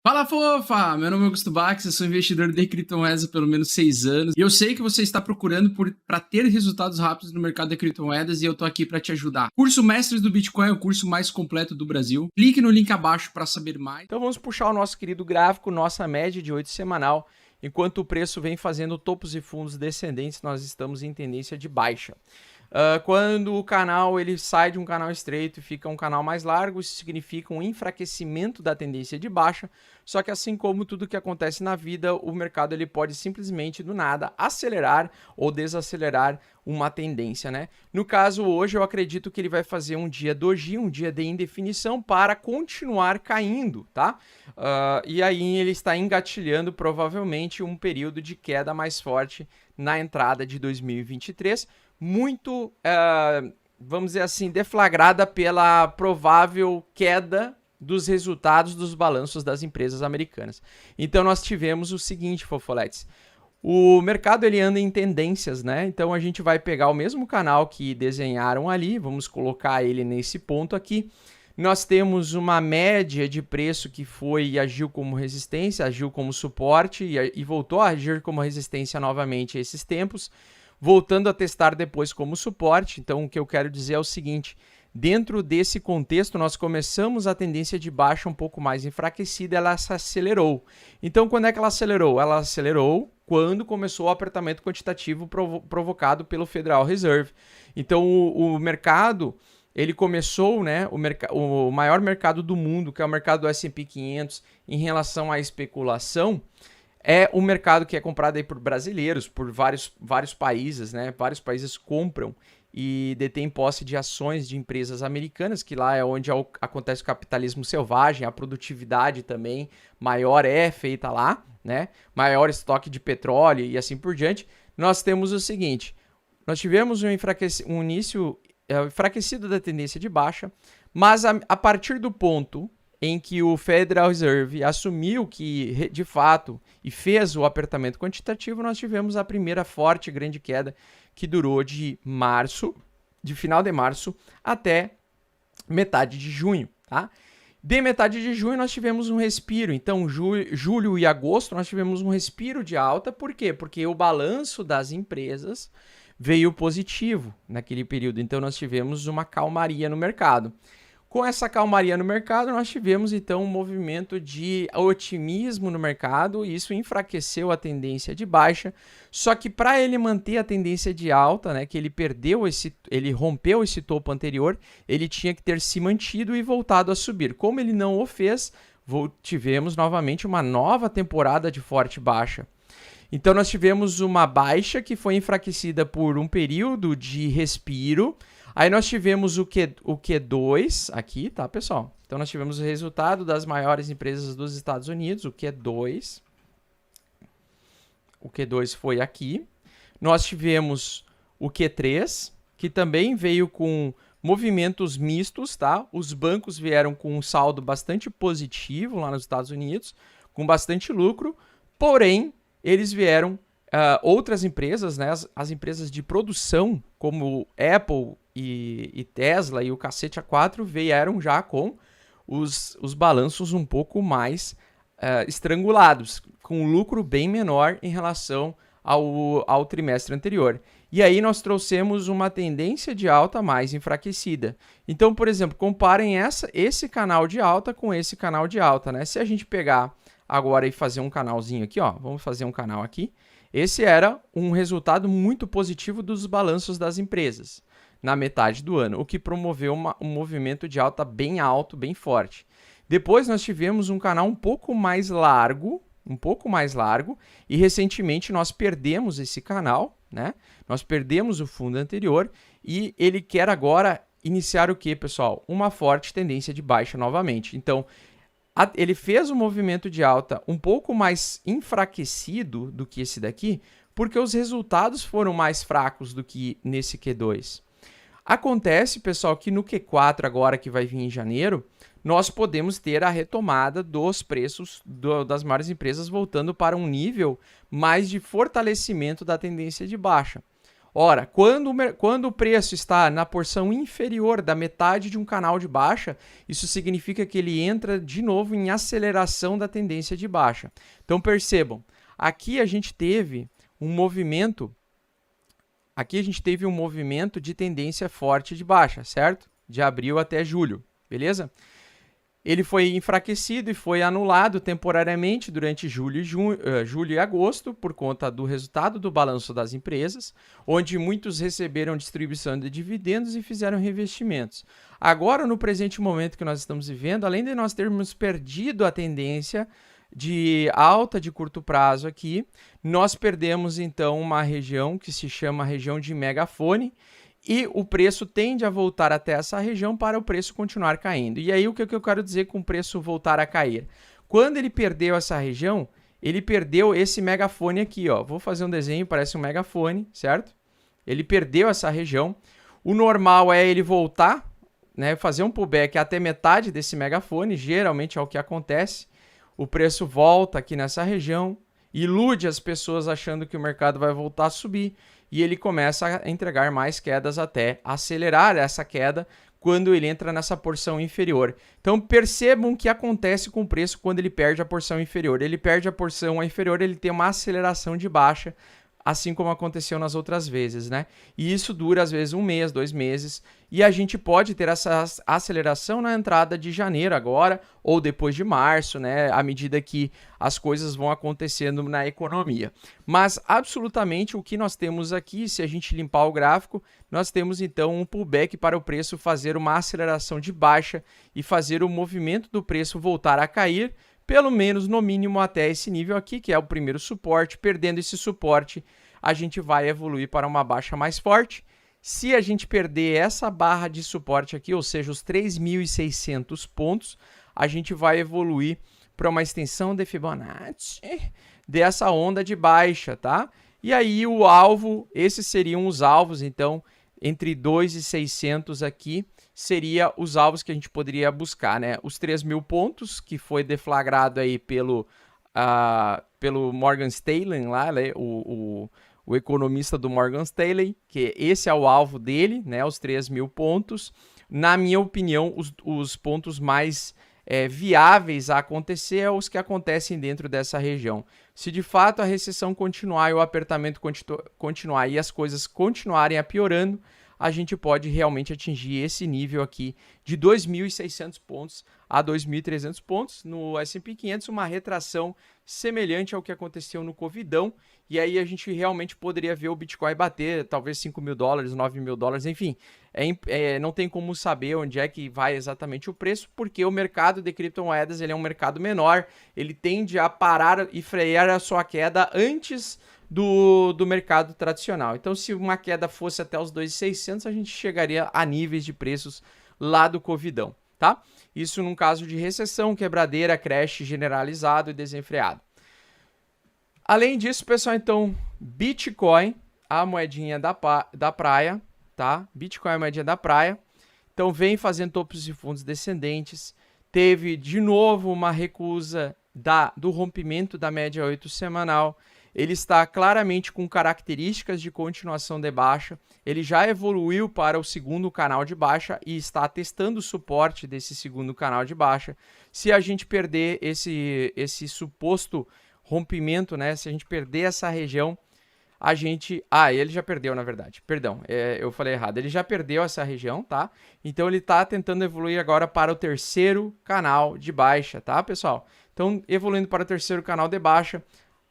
Fala, fofa! Meu nome é Augusto Bax, eu sou investidor de criptomoedas há pelo menos 6 anos. E eu sei que você está procurando para ter resultados rápidos no mercado de criptomoedas e eu tô aqui para te ajudar. Curso Mestres do Bitcoin é o curso mais completo do Brasil. Clique no link abaixo para saber mais. Então vamos puxar o nosso querido gráfico, nossa média de 8 semanal. Enquanto o preço vem fazendo topos e fundos descendentes, nós estamos em tendência de baixa. Quando o canal ele sai de um canal estreito e fica um canal mais largo, isso significa um enfraquecimento da tendência de baixa. Só que assim como tudo que acontece na vida, o mercado ele pode simplesmente do nada acelerar ou desacelerar uma tendência, né? No caso hoje eu acredito que ele vai fazer um dia doji, um dia de indefinição para continuar caindo, tá? E aí ele está engatilhando provavelmente um período de queda mais forte na entrada de 2023, muito, vamos dizer assim, deflagrada pela provável queda dos resultados dos balanços das empresas americanas. Então nós tivemos o seguinte, fofoletes. O mercado ele anda em tendências, né? Então a gente vai pegar o mesmo canal que desenharam ali, vamos colocar ele nesse ponto aqui. Nós temos uma média de preço que foi e agiu como resistência, agiu como suporte e voltou a agir como resistência novamente a esses tempos, voltando a testar depois como suporte. Então o que eu quero dizer é o seguinte: dentro desse contexto, nós começamos a tendência de baixa um pouco mais enfraquecida, ela se acelerou. Então, quando é que ela acelerou? Ela acelerou quando começou o apertamento quantitativo provocado pelo Federal Reserve. Então, o mercado, ele começou, né, o maior mercado do mundo, que é o mercado do S&P 500, em relação à especulação, é um mercado que é comprado aí por brasileiros, por vários países, né? Vários países compram e detêm posse de ações de empresas americanas, que lá é onde acontece o capitalismo selvagem, a produtividade também maior é feita lá, né? Maior estoque de petróleo e assim por diante. Nós temos o seguinte: nós tivemos um início enfraquecido da tendência de baixa, mas a partir do ponto em que o Federal Reserve assumiu que, de fato, e fez o apertamento quantitativo, nós tivemos a primeira forte grande queda que durou de final de março até metade de junho, tá? De metade de junho nós tivemos um respiro, então julho e agosto nós tivemos um respiro de alta, por quê? Porque o balanço das empresas veio positivo naquele período, então nós tivemos uma calmaria no mercado. Com essa calmaria no mercado, nós tivemos então um movimento de otimismo no mercado e isso enfraqueceu a tendência de baixa. Só que para ele manter a tendência de alta, né, que ele rompeu esse topo anterior, ele tinha que ter se mantido e voltado a subir. Como ele não o fez, tivemos novamente uma nova temporada de forte baixa. Então nós tivemos uma baixa que foi enfraquecida por um período de respiro. Aí nós tivemos o Q2 aqui, tá, pessoal? Então nós tivemos o resultado das maiores empresas dos Estados Unidos, o Q2. O Q2 foi aqui. Nós tivemos o Q3, que também veio com movimentos mistos, tá? Os bancos vieram com um saldo bastante positivo lá nos Estados Unidos, com bastante lucro, porém, eles vieram, outras empresas, né, as empresas de produção, como Apple e Tesla e o cacete A4, vieram já com os balanços um pouco mais estrangulados, com um lucro bem menor em relação ao trimestre anterior. E aí nós trouxemos uma tendência de alta mais enfraquecida. Então, por exemplo, comparem esse canal de alta com esse canal de alta, né? Se a gente pegar agora e fazer um canalzinho aqui, ó, vamos fazer um canal aqui. Esse era um resultado muito positivo dos balanços das empresas na metade do ano, o que promoveu um movimento de alta bem alto, bem forte. Depois nós tivemos um canal um pouco mais largo, e recentemente nós perdemos esse canal, né? Nós perdemos o fundo anterior e ele quer agora iniciar o que, pessoal? Uma forte tendência de baixa novamente. Então, ele fez um movimento de alta um pouco mais enfraquecido do que esse daqui, porque os resultados foram mais fracos do que nesse Q2. Acontece, pessoal, que no Q4 agora, que vai vir em janeiro, nós podemos ter a retomada dos preços das maiores empresas voltando para um nível mais de fortalecimento da tendência de baixa. Ora, quando o preço está na porção inferior da metade de um canal de baixa, isso significa que ele entra de novo em aceleração da tendência de baixa. Então percebam, aqui a gente teve um movimento de tendência forte de baixa, certo? De abril até julho, beleza? Ele foi enfraquecido e foi anulado temporariamente durante julho e agosto por conta do resultado do balanço das empresas, onde muitos receberam distribuição de dividendos e fizeram reinvestimentos. Agora, no presente momento que nós estamos vivendo, além de nós termos perdido a tendência de alta de curto prazo aqui, nós perdemos então uma região que se chama região de megafone, e o preço tende a voltar até essa região para o preço continuar caindo. E aí o que eu quero dizer com o preço voltar a cair? Quando ele perdeu essa região, ele perdeu esse megafone aqui, ó. Vou fazer um desenho, parece um megafone, certo? Ele perdeu essa região. O normal é ele voltar, né, fazer um pullback até metade desse megafone, geralmente é o que acontece. O preço volta aqui nessa região, ilude as pessoas achando que o mercado vai voltar a subir, e ele começa a entregar mais quedas até acelerar essa queda quando ele entra nessa porção inferior. Então percebam o que acontece com o preço quando ele perde a porção inferior. Ele perde a porção inferior, ele tem uma aceleração de baixa, assim como aconteceu nas outras vezes, né? E isso dura às vezes 1 mês, 2 meses, e a gente pode ter essa aceleração na entrada de janeiro agora, ou depois de março, né? À medida que as coisas vão acontecendo na economia. Mas absolutamente o que nós temos aqui, se a gente limpar o gráfico, nós temos então um pullback para o preço fazer uma aceleração de baixa e fazer o movimento do preço voltar a cair, pelo menos no mínimo até esse nível aqui, que é o primeiro suporte. Perdendo esse suporte, a gente vai evoluir para uma baixa mais forte. Se a gente perder essa barra de suporte aqui, ou seja, os 3.600 pontos, a gente vai evoluir para uma extensão de Fibonacci dessa onda de baixa, tá? E aí o alvo, esses seriam os alvos, então, entre 2.600 aqui, seria os alvos que a gente poderia buscar, né? Os 3.000 pontos, que foi deflagrado aí pelo Morgan Stanley, lá, né? O economista do Morgan Stanley, que esse é o alvo dele, né? Os 3.000 pontos. Na minha opinião, os pontos mais viáveis a acontecer é os que acontecem dentro dessa região. Se de fato a recessão continuar e o apertamento continuar e as coisas continuarem a piorando, a gente pode realmente atingir esse nível aqui de 2.600 pontos a 2.300 pontos. No S&P 500, uma retração semelhante ao que aconteceu no Covidão, e aí a gente realmente poderia ver o Bitcoin bater talvez $5.000, $9.000, enfim, não tem como saber onde é que vai exatamente o preço, porque o mercado de criptomoedas ele é um mercado menor, ele tende a parar e frear a sua queda antes do mercado tradicional. Então, se uma queda fosse até os 2.600, a gente chegaria a níveis de preços lá do Covidão, tá? Isso num caso de recessão, quebradeira, crash generalizado e desenfreado. Além disso, pessoal, então, Bitcoin, a moedinha da praia, tá? Bitcoin é a moedinha da praia. Então, vem fazendo topos e fundos descendentes. Teve, de novo, uma recusa do rompimento da média 8 semanal. Ele está claramente com características de continuação de baixa. Ele já evoluiu para o segundo canal de baixa e está testando o suporte desse segundo canal de baixa. Se a gente perder esse suposto rompimento, né? Se a gente perder essa região, a gente... ele já perdeu, na verdade. Perdão, eu falei errado. Ele já perdeu essa região, tá? Então, ele está tentando evoluir agora para o terceiro canal de baixa, tá, pessoal? Então, evoluindo para o terceiro canal de baixa,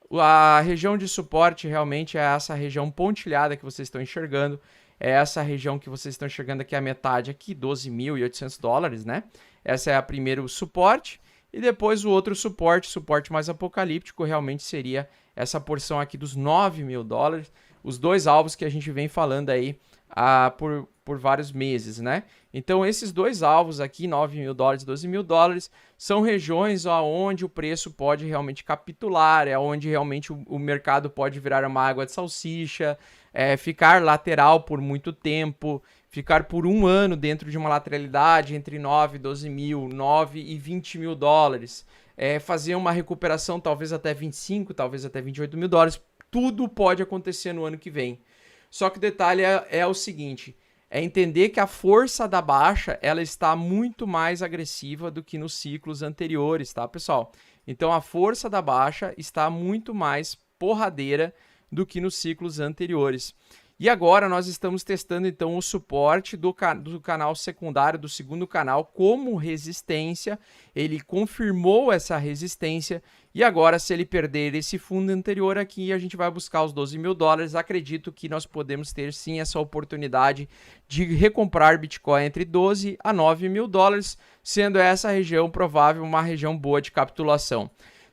a região de suporte realmente é essa região pontilhada que vocês estão enxergando. É essa região que vocês estão enxergando aqui, a metade aqui, $12.800, né? Essa é a primeiro suporte. E depois o outro suporte mais apocalíptico, realmente seria essa porção aqui dos $9.000. Os dois alvos que a gente vem falando aí por vários meses, né? Então, esses dois alvos aqui, $9.000 e $12.000, são regiões onde o preço pode realmente capitular, é onde realmente o mercado pode virar uma água de salsicha, ficar lateral por muito tempo, ficar por um ano dentro de uma lateralidade entre 9 e 12 mil, 9 e 20 mil dólares, fazer uma recuperação talvez até 25, talvez até $28.000, tudo pode acontecer no ano que vem. Só que o detalhe é o seguinte, é entender que a força da baixa, ela está muito mais agressiva do que nos ciclos anteriores, tá, pessoal? Então, a força da baixa está muito mais porradeira do que nos ciclos anteriores. E agora nós estamos testando então o suporte do canal secundário, do segundo canal, como resistência. Ele confirmou essa resistência e agora, se ele perder esse fundo anterior aqui, a gente vai buscar os 12 mil dólares. Acredito que nós podemos ter sim essa oportunidade de recomprar Bitcoin entre 12 a 9 mil dólares, sendo essa região provável uma região boa de capitulação.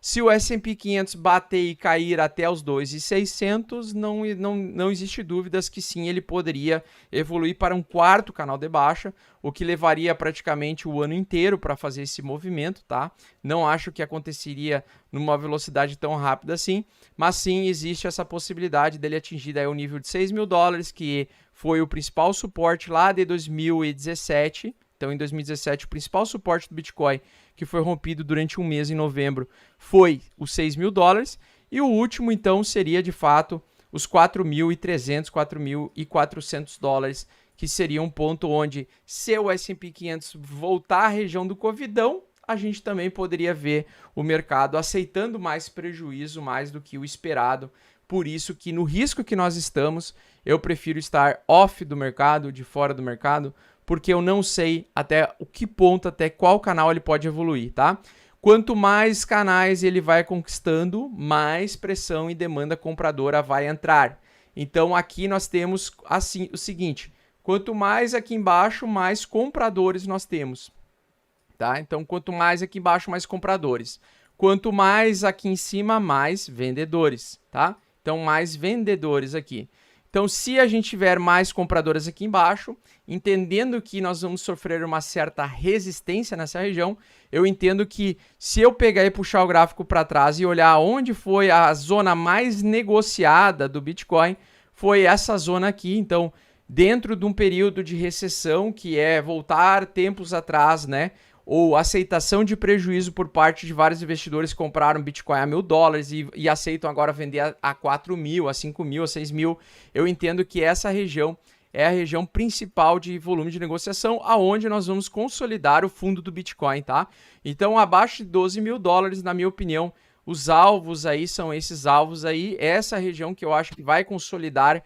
Se o S&P 500 bater e cair até os 2.600, não existe dúvidas que sim, ele poderia evoluir para um quarto canal de baixa, o que levaria praticamente o ano inteiro para fazer esse movimento, tá? Não acho que aconteceria numa velocidade tão rápida assim, mas sim existe essa possibilidade dele atingir daí o nível de 6 mil dólares, que foi o principal suporte lá de 2017. Então, em 2017, o principal suporte do Bitcoin, que foi rompido durante um mês em novembro, foi os 6 mil dólares. E o último, então, seria, de fato, os 4.300, 4.400 dólares, que seria um ponto onde, se o S&P 500 voltar à região do covidão, a gente também poderia ver o mercado aceitando mais prejuízo, mais do que o esperado. Por isso que, no risco que nós estamos, eu prefiro estar off do mercado, de fora do mercado, porque eu não sei até o que ponto, até qual canal ele pode evoluir, tá? Quanto mais canais ele vai conquistando, mais pressão e demanda compradora vai entrar. Então aqui nós temos assim o seguinte, quanto mais aqui embaixo, mais compradores nós temos, tá? Então quanto mais aqui embaixo, mais compradores. Quanto mais aqui em cima, mais vendedores, tá? Então mais vendedores aqui. Então, se a gente tiver mais compradores aqui embaixo, entendendo que nós vamos sofrer uma certa resistência nessa região, eu entendo que se eu pegar e puxar o gráfico para trás e olhar onde foi a zona mais negociada do Bitcoin, foi essa zona aqui. Então, dentro de um período de recessão, que é voltar tempos atrás, né? Ou aceitação de prejuízo por parte de vários investidores que compraram Bitcoin a 1.000 dólares e aceitam agora vender a 4 mil, a 5 mil, a 6 mil. Eu entendo que essa região é a região principal de volume de negociação, aonde nós vamos consolidar o fundo do Bitcoin, tá? Então, abaixo de 12 mil dólares, na minha opinião, os alvos aí são esses alvos aí, essa região que eu acho que vai consolidar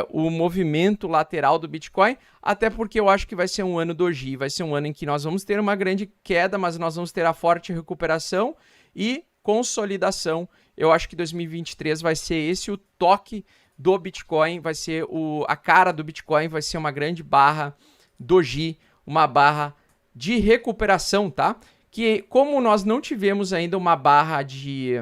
o movimento lateral do Bitcoin, até porque eu acho que vai ser um ano doji, vai ser um ano em que nós vamos ter uma grande queda, mas nós vamos ter a forte recuperação e consolidação. Eu acho que 2023 vai ser esse o toque do Bitcoin, vai ser a cara do Bitcoin, vai ser uma grande barra doji, uma barra de recuperação, tá? Que como nós não tivemos ainda uma barra de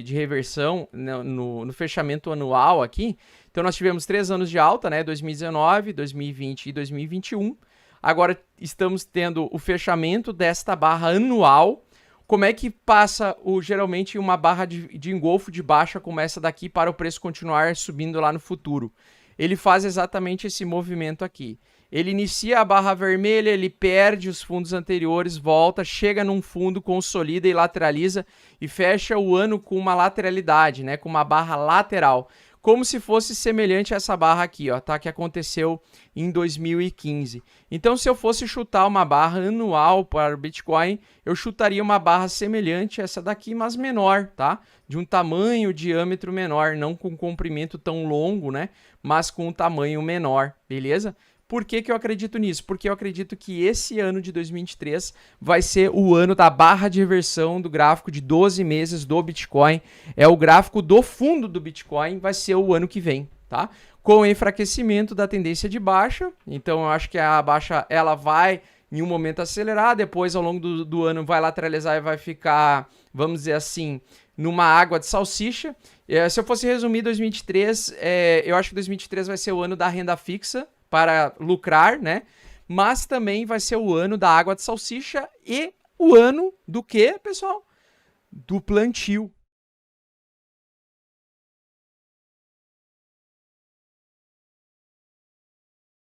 reversão no fechamento anual aqui, então nós tivemos 3 anos de alta, né? 2019, 2020 e 2021. Agora estamos tendo o fechamento desta barra anual. Como é que passa geralmente uma barra de engolfo de baixa como essa daqui para o preço continuar subindo lá no futuro? Ele faz exatamente esse movimento aqui. Ele inicia a barra vermelha, ele perde os fundos anteriores, volta, chega num fundo, consolida e lateraliza e fecha o ano com uma lateralidade, né? Com uma barra lateral. Como se fosse semelhante a essa barra aqui, ó, tá? Que aconteceu em 2015. Então, se eu fosse chutar uma barra anual para o Bitcoin, eu chutaria uma barra semelhante a essa daqui, mas menor, tá? De um tamanho, diâmetro menor, não com comprimento tão longo, né? Mas com um tamanho menor, beleza? Por que que eu acredito nisso? Porque eu acredito que esse ano de 2023 vai ser o ano da barra de reversão do gráfico de 12 meses do Bitcoin. É o gráfico do fundo do Bitcoin, vai ser o ano que vem, tá? Com o enfraquecimento da tendência de baixa. Então, eu acho que a baixa ela vai em um momento acelerar, depois ao longo do ano vai lateralizar e vai ficar, vamos dizer assim, numa água de salsicha. Se eu fosse resumir 2023, eu acho que 2023 vai ser o ano da renda fixa, para lucrar, né? Mas também vai ser o ano da água de salsicha e o ano do quê, pessoal? Do plantio.